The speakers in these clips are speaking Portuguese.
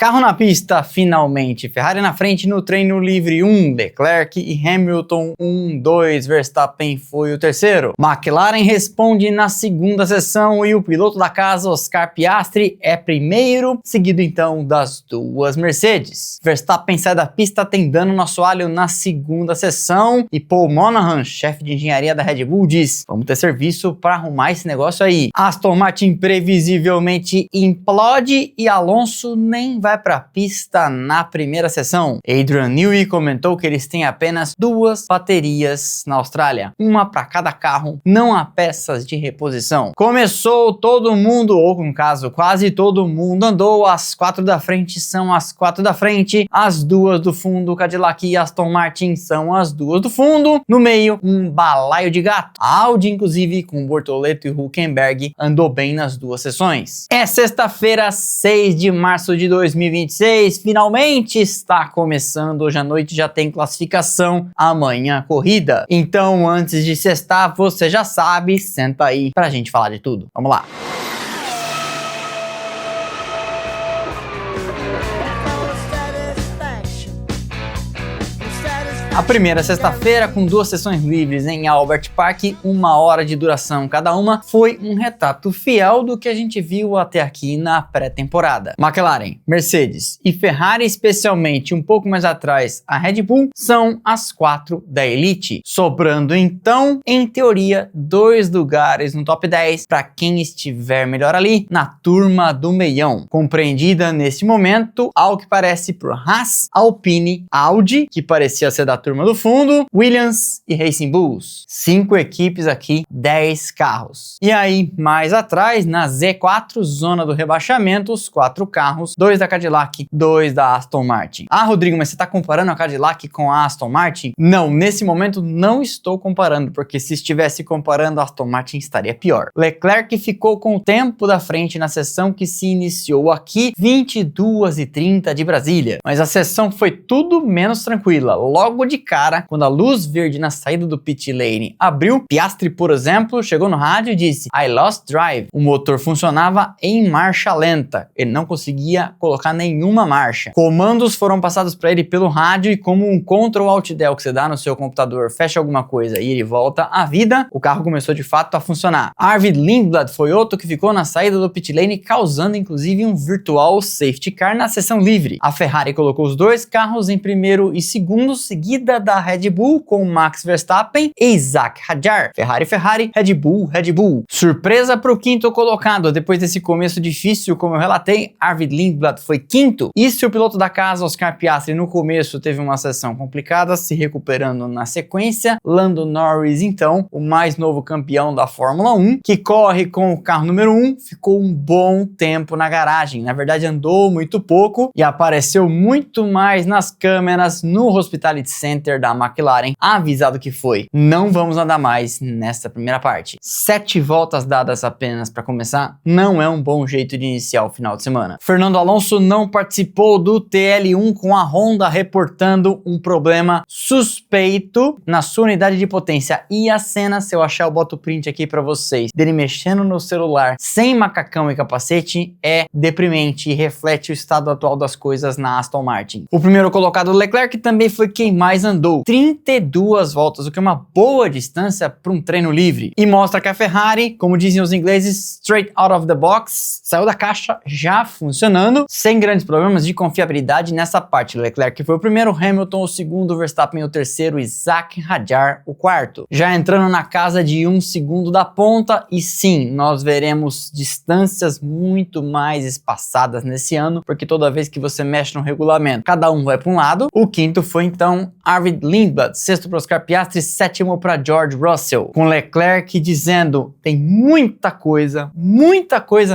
Carro na pista, finalmente. Ferrari na frente no treino livre 1, Leclerc e Hamilton 1, 2, Verstappen foi o terceiro. McLaren responde na segunda sessão e o piloto da casa, Oscar Piastri, é primeiro, seguido então das duas Mercedes. Verstappen sai da pista, tem dano no assoalho na segunda sessão e Paul Monahan, chefe de engenharia da Red Bull, diz: vamos ter serviço para arrumar esse negócio aí. Aston Martin previsivelmente implode e Alonso nem vai para a pista na primeira sessão. Adrian Newey comentou que eles têm apenas duas baterias na Austrália, uma para cada carro, não há peças de reposição. Começou todo mundo, ou no caso quase todo mundo andou, as quatro da frente são as quatro da frente, as duas do fundo, Cadillac e Aston Martin são as duas do fundo, no meio um balaio de gato. A Audi, inclusive, com Bortoleto e Hülkenberg, andou bem nas duas sessões. É sexta-feira, 6 de março de 2026, finalmente está começando, hoje à noite já tem classificação, amanhã corrida. Então, antes de sextar, você já sabe, senta aí pra gente falar de tudo. Vamos lá! A primeira sexta-feira, com duas sessões livres em Albert Park, 1 hora de duração cada uma, foi um retrato fiel do que a gente viu até aqui na pré-temporada. McLaren, Mercedes e Ferrari, especialmente um pouco mais atrás a Red Bull, são as quatro da elite, sobrando então, em teoria, 2 lugares no top 10 para quem estiver melhor ali na turma do meião, compreendida neste momento, ao que parece por Haas, Alpine, Audi, que parecia ser da turma do fundo, Williams e Racing Bulls. 5 equipes aqui, 10 carros. E aí, mais atrás, na Z4, zona do rebaixamento, os 4 carros, 2 da Cadillac, 2 da Aston Martin. Ah, Rodrigo, mas você está comparando a Cadillac com a Aston Martin? Não, nesse momento não estou comparando, porque se estivesse comparando, a Aston Martin estaria pior. Leclerc ficou com o tempo da frente na sessão que se iniciou aqui, 22h30 de Brasília. Mas a sessão foi tudo menos tranquila. Logo de cara, quando a luz verde na saída do pit lane abriu, Piastri, por exemplo, chegou no rádio e disse: I lost drive. O motor funcionava em marcha lenta. Ele não conseguia colocar nenhuma marcha. Comandos foram passados para ele pelo rádio e como um Ctrl Alt Del que você dá no seu computador fecha alguma coisa e ele volta à vida, o carro começou de fato a funcionar. Arvid Lindblad foi outro que ficou na saída do pit lane, causando inclusive um virtual safety car na sessão livre. A Ferrari colocou os 2 carros em primeiro e segundo, seguida da Red Bull com Max Verstappen e Isaac Hadjar. Ferrari, Red Bull. Surpresa para o quinto colocado. Depois desse começo difícil, como eu relatei, Arvid Lindblad foi quinto. E se o piloto da casa, Oscar Piastri, no começo teve uma sessão complicada, se recuperando na sequência, Lando Norris, então, o mais novo campeão da Fórmula 1, que corre com o carro número 1, ficou um bom tempo na garagem. Na verdade, andou muito pouco e apareceu muito mais nas câmeras no Hospitality Center da McLaren, avisado que foi: não vamos andar mais nesta primeira parte. 7 voltas dadas apenas para começar não é um bom jeito de iniciar o final de semana. Fernando Alonso não participou do TL1 com a Honda reportando um problema suspeito na sua unidade de potência. E a cena, se eu achar, eu boto o print aqui para vocês, dele mexendo no celular sem macacão e capacete, é deprimente e reflete o estado atual das coisas na Aston Martin. O primeiro colocado, Leclerc, também foi quem mais andou, 32 voltas, o que é uma boa distância para um treino livre. E mostra que a Ferrari, como dizem os ingleses, straight out of the box, saiu da caixa já funcionando, sem grandes problemas de confiabilidade nessa parte. Leclerc foi o primeiro, Hamilton o segundo, Verstappen o terceiro, Isaac Hadjar o quarto. Já entrando na casa de 1 segundo da ponta, e sim, nós veremos distâncias muito mais espaçadas nesse ano, porque toda vez que você mexe no regulamento, cada um vai para um lado. O quinto foi então Arvid Lindblad, sexto para Oscar Piastri, sétimo para George Russell, com Leclerc dizendo: tem muita coisa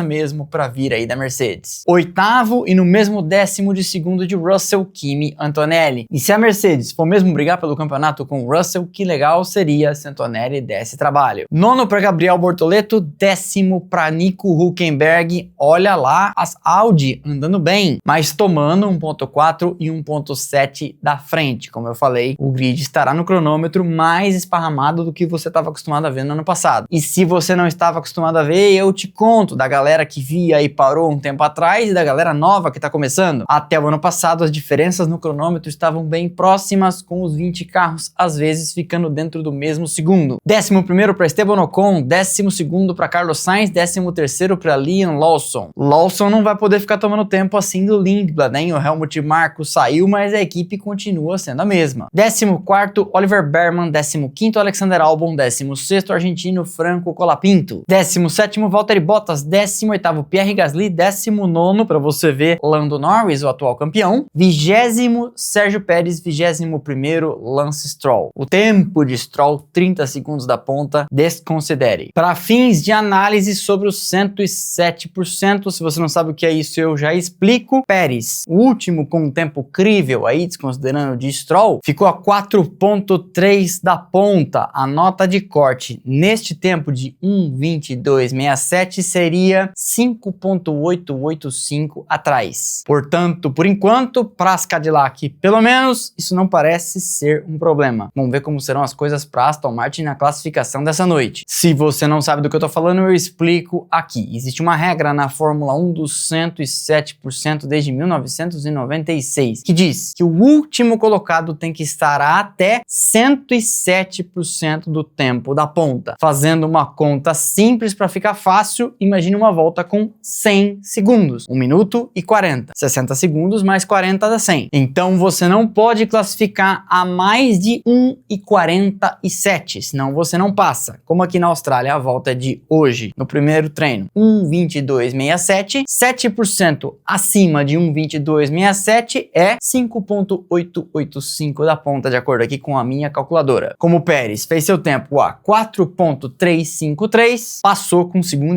mesmo para vir aí da Mercedes. Oitavo e no mesmo 10º de segundo de Russell, Kimi Antonelli. E se a Mercedes for mesmo brigar pelo campeonato com o Russell, que legal seria se Antonelli desse trabalho. Nono para Gabriel Bortoleto, 10º para Nico Hülkenberg. Olha lá as Audi andando bem, mas tomando 1.4 e 1.7 da frente, como eu falei, o grid estará no cronômetro mais esparramado do que você estava acostumado a ver no ano passado. E se você não estava acostumado a ver, eu te conto da galera que via e parou um tempo atrás e da galera nova que está começando. Até o ano passado, as diferenças no cronômetro estavam bem próximas, com os 20 carros às vezes ficando dentro do mesmo segundo. 11º para Esteban Ocon, 12º para Carlos Sainz, 13º para Liam Lawson. Lawson não vai poder ficar tomando tempo assim do Lindblad, hein? O Helmut Marko saiu, mas a equipe continua sendo a mesma. 14º, Oliver Behrman, 15º, Alexander Albon, 16º, argentino Franco Colapinto, 17º, Valtteri Bottas, 18º, Pierre Gasly, 19º, para você ver, Lando Norris, o atual campeão, 20º, Sérgio Pérez, 21º, Lance Stroll. O tempo de Stroll, 30 segundos da ponta, desconsidere. Para fins de análise sobre os 107%, se você não sabe o que é isso, eu já explico. Pérez, o último com um tempo crível aí, desconsiderando de Stroll, ficou a 4.3 da ponta. A nota de corte neste tempo de 1:22.67 seria 5.885 atrás. Portanto, por enquanto, para as Cadillac, pelo menos, isso não parece ser um problema. Vamos ver como serão as coisas para Aston Martin na classificação dessa noite. Se você não sabe do que eu tô falando, eu explico aqui. Existe uma regra na Fórmula 1 dos 107% desde 1996, que diz que o último colocado tem que estar a até 107% do tempo da ponta. Fazendo uma conta simples para ficar fácil, imagine uma volta com 100 segundos. 1 minuto e 40. 60 segundos mais 40 dá 100. Então você não pode classificar a mais de 1:47, senão você não passa. Como aqui na Austrália, a volta é de hoje, no primeiro treino, 1:22.67, 7% acima de 1:22.67 é 5.885 da ponta, de acordo aqui com a minha calculadora. Como o Pérez fez seu tempo a 4.353, passou com 1,5 segundos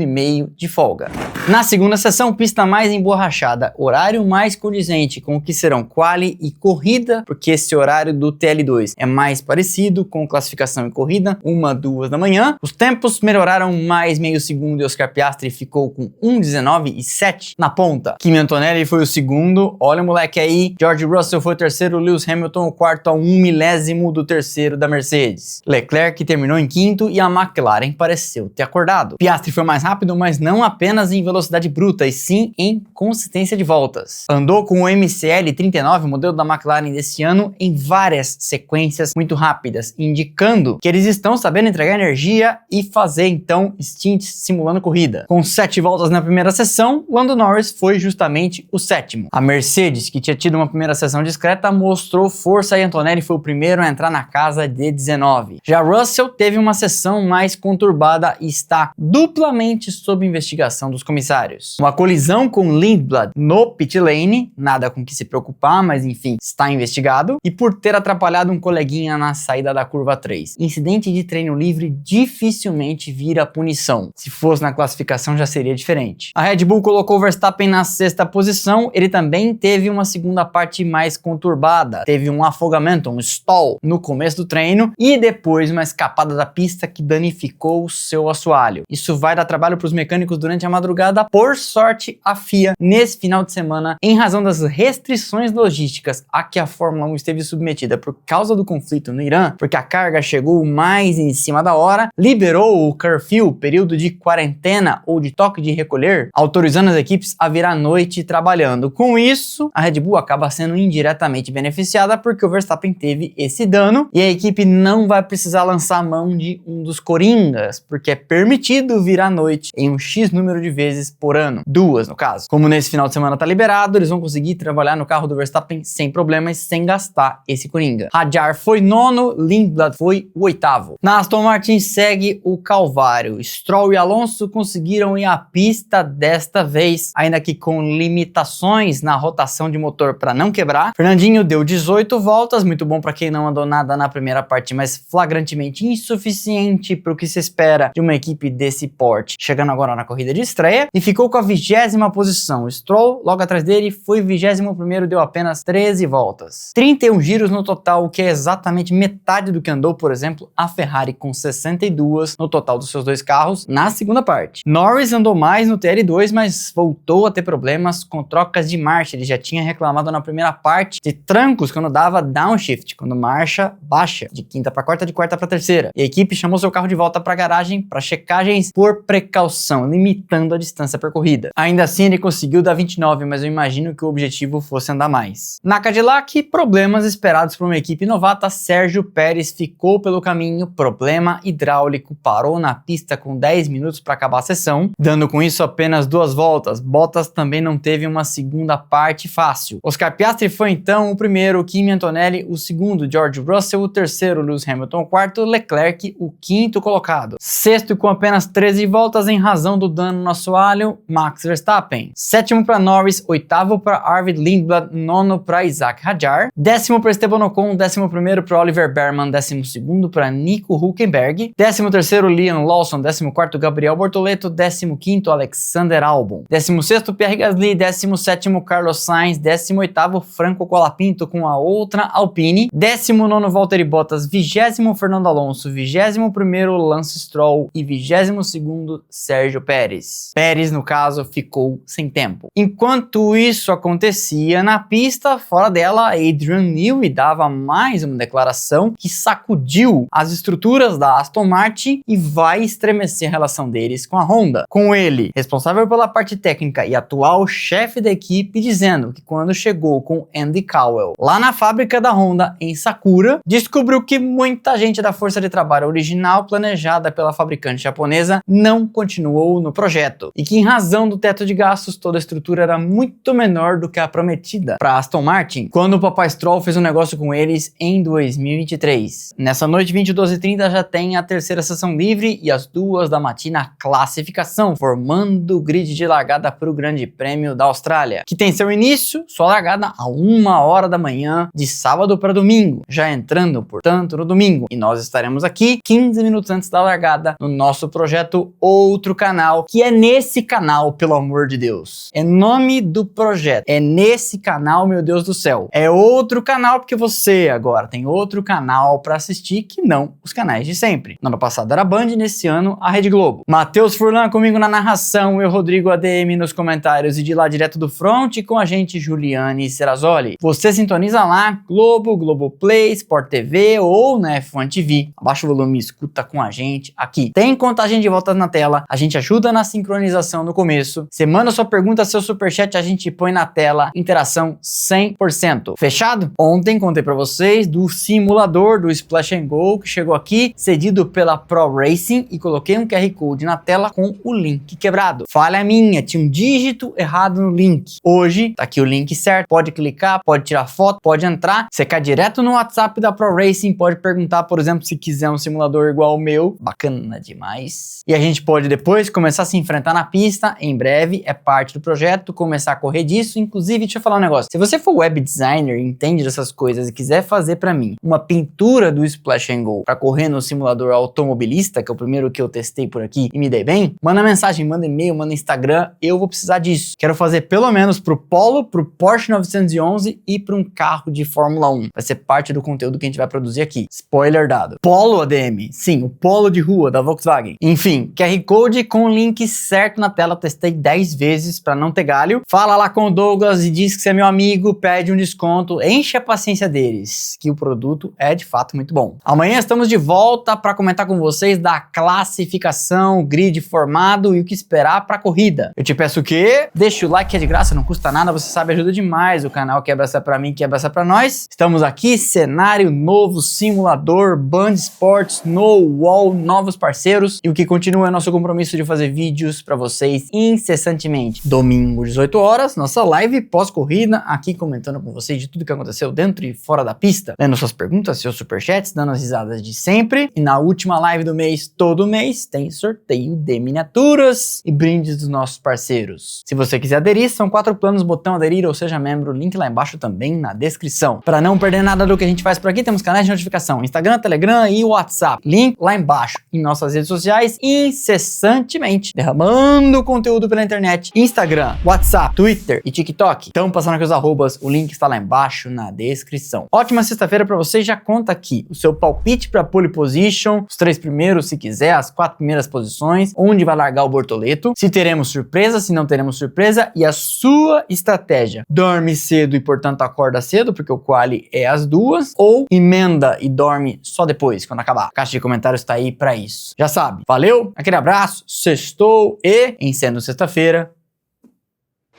de folga. Na segunda sessão, pista mais emborrachada, horário mais condizente com o que serão quali e corrida, porque esse horário do TL2 é mais parecido com classificação e corrida, 1, 2 da manhã. Os tempos melhoraram mais meio segundo e Oscar Piastri ficou com 1:19.7 na ponta. Kimi Antonelli foi o segundo, olha o moleque aí. George Russell foi o terceiro, Lewis Hamilton o quarto, a 1 milésimo do terceiro da Mercedes. Leclerc terminou em quinto e a McLaren pareceu ter acordado. Piastri foi mais rápido, mas não apenas em velocidade bruta, e sim em consistência de voltas. Andou com o MCL 39, modelo da McLaren desse ano, em várias sequências muito rápidas, indicando que eles estão sabendo entregar energia e fazer então stints simulando corrida. Com 7 voltas na primeira sessão, Lando Norris foi justamente o sétimo. A Mercedes, que tinha tido uma primeira sessão discreta, mostrou força e Antonelli foi o primeiro a entrar na casa de 19. Já Russell teve uma sessão mais conturbada e está duplamente sob investigação dos comissários. Uma colisão com Lindblad no pit lane, nada com que se preocupar, mas enfim, está investigado, e por ter atrapalhado um coleguinha na saída da curva 3. Incidente de treino livre dificilmente vira punição. Se fosse na classificação já seria diferente. A Red Bull colocou Verstappen na 6ª posição, ele também teve uma segunda parte mais conturbada. Teve um afogamento, um stall no começo do treino e depois uma escapada da pista que danificou o seu assoalho. Isso vai dar trabalho para os mecânicos durante a madrugada. Por sorte, a FIA, nesse final de semana, em razão das restrições logísticas a que a Fórmula 1 esteve submetida por causa do conflito no Irã, porque a carga chegou mais em cima da hora, liberou o curfew, período de quarentena ou de toque de recolher, autorizando as equipes a virar à noite trabalhando. Com isso, a Red Bull acaba sendo indiretamente beneficiada porque o Verstappen teve esse dano e a equipe não vai precisar lançar a mão de um dos coringas, porque é permitido virar à noite em um X número de vezes por ano, 2 no caso. Como nesse final de semana tá liberado, eles vão conseguir trabalhar no carro do Verstappen sem problemas, sem gastar esse coringa. Hadjar foi 9º, Lindblad foi o 8º. Na Aston Martin segue o calvário. Stroll e Alonso conseguiram ir à pista desta vez, ainda que com limitações na rotação de motor para não quebrar. Fernandinho deu 18 voltas, muito bom para quem não andou nada na primeira parte, mas flagrantemente insuficiente para o que se espera de uma equipe desse porte. Chegando agora na corrida de estreia e ficou com a 20ª posição. Stroll, logo atrás dele, foi 21º, deu apenas 13 voltas. 31 giros no total, o que é exatamente metade do que andou, por exemplo, a Ferrari com 62 no total dos seus dois carros na segunda parte. Norris andou mais no TL2, mas voltou a ter problemas com trocas de marcha. Ele já tinha reclamado na primeira parte de trancos quando dava downshift, quando marcha baixa, de quinta para quarta, de quarta para terceira. E a equipe chamou seu carro de volta para a garagem para checagens por precaução, limitando a distância percorrida. Ainda assim, ele conseguiu dar 29, mas eu imagino que o objetivo fosse andar mais. Na Cadillac, problemas esperados por uma equipe novata. Sérgio Pérez ficou pelo caminho, problema hidráulico, parou na pista com 10 minutos para acabar a sessão, dando com isso apenas 2 voltas. Bottas também não teve uma segunda parte fácil. Oscar Piastri foi então o primeiro, Kimi Antonelli o segundo, George Russell o terceiro, Lewis Hamilton o quarto, Leclerc o quinto colocado. Sexto, com apenas 13 voltas em razão do dano no assoalho, Max Verstappen. Sétimo para Norris, oitavo para Arvid Lindblad, nono para Isaac Hadjar, décimo para Esteban Ocon, 11º para Oliver Behrman, 12º para Nico Hülkenberg, 13º Liam Lawson, 14º Gabriel Bortoleto, 15º Alexander Albon, 16º Pierre Gasly, 17º Carlos Sainz, 18º Franco Colapinto com a outra Alpine, 19º Valtteri Bottas, 20º Fernando Alonso, 21º Lance Stroll e 22º Sérgio Pérez. Pérez, no caso, ficou sem tempo. Enquanto isso acontecia na pista, fora dela, Adrian Newey dava mais uma declaração que sacudiu as estruturas da Aston Martin e vai estremecer a relação deles com a Honda. Com ele, responsável pela parte técnica e atual chefe da equipe, dizendo que quando chegou com Andy Cowell lá na fábrica da Honda em Sakura, descobriu que muita gente da força de trabalho original planejada pela fabricante japonesa não continuou no projeto e que, em razão do teto de gastos, toda a estrutura era muito menor do que a prometida para Aston Martin quando o papai Stroll fez um negócio com eles em 2023. Nessa noite, 22h30, já tem a terceira sessão livre e as 2 da matina a classificação, formando o grid de largada para o Grande Prêmio da Austrália, que tem seu início, sua largada, a 1h da manhã, de sábado para domingo, já entrando, portanto, no domingo. E nós estaremos aqui 15 minutos antes da largada no nosso projeto Outro Canal, que é nesse canal, pelo amor de Deus. É nome do projeto. É nesse canal, meu Deus do céu. É outro canal porque você agora tem outro canal para assistir que não os canais de sempre. No ano passado era a Band, nesse ano a Rede Globo. Matheus Furlan comigo na narração, eu Rodrigo ADM nos comentários e de lá direto do front com a gente Juliane Serrazoli. Você sintoniza lá Globo, Globoplay, Sport TV ou na F1 TV. Abaixa o volume e escuta com a gente aqui. Tem contagem de voltas na tela, a gente ajuda na sincronização no começo. Você manda sua pergunta, seu superchat, a gente põe na tela. Interação 100%. Fechado? Ontem contei pra vocês do simulador do Splash and Go que chegou aqui, cedido pela Pro Racing, e coloquei um QR Code na tela com o link quebrado. Falha minha, tinha um dígito errado no link. Hoje, tá aqui o link certo, pode clicar, pode tirar foto, pode entrar, você cai direto no WhatsApp da Pro Racing, pode perguntar, por exemplo, se quiser um simulador igual ao meu, bacana demais. E a gente pode depois começar a se enfrentar na pista, em breve, é parte do projeto, começar a correr disso. Inclusive, deixa eu falar um negócio, se você for web designer e entende dessas coisas e quiser fazer pra mim uma pintura do Splash and Go pra correr no simulador automobilista, que é o primeiro que eu testei por aqui e me dei bem, manda mensagem, manda e-mail, manda Instagram, eu vou precisar disso. Quero fazer pelo menos pro Polo, pro Porsche 911 e pra um carro de Fórmula 1. Vai ser parte do conteúdo que a gente vai produzir aqui. Spoiler dado. Polo ADM, sim, o Polo de rua da Volkswagen. Enfim, QR Code com o link certo na tela, testei 10 vezes pra não ter galho. Fala lá com o Douglas e diz que você é meu amigo, pede um desconto, enche a paciência deles, que o produto é de fato muito bom. Amanhã estamos de volta para comentar com vocês da classificação, o grid formado e o que esperar para a corrida. Eu te peço o quê? Deixa o like que é de graça, não custa nada, você sabe, ajuda demais o canal Quebra Essa Pra Mim, Quebra Essa Pra Nós. Estamos aqui, cenário novo, simulador, Band Sports, No Wall, novos parceiros, e o que continua é nosso compromisso de fazer vídeos para vocês incessantemente. Domingo, 18 horas, nossa live pós-corrida, aqui comentando com vocês de tudo que aconteceu dentro e fora da pista, lendo suas perguntas, seus superchats, dando as risadas de sempre. E na última live do mês, todo mês, tem sorteio de miniaturas e brindes dos nossos parceiros. Se você quiser aderir, são 4 planos, botão aderir ou seja membro, link lá embaixo também na descrição. Para não perder nada do que a gente faz por aqui, temos canais de notificação, Instagram, Telegram e WhatsApp. Link lá embaixo em nossas redes sociais, incessantemente derramando conteúdo pela internet. Instagram, WhatsApp, Twitter e TikTok. Então, passando aqui os arrobas, o link está lá embaixo na descrição. Ótima sexta-feira para você, já conta aqui o seu palpite para pole position, os 3 primeiros, se quiser, as 4 primeiras posições, onde vai largar o Bortoleto, se teremos surpresa, se não teremos surpresa e a sua estratégia. Dorme cedo e, portanto, acorda cedo, porque o vale é as duas, ou emenda e dorme só depois, quando acabar. A caixa de comentários tá aí pra isso. Já sabe, valeu, aquele abraço, sextou e, em sendo sexta-feira,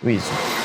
juízo.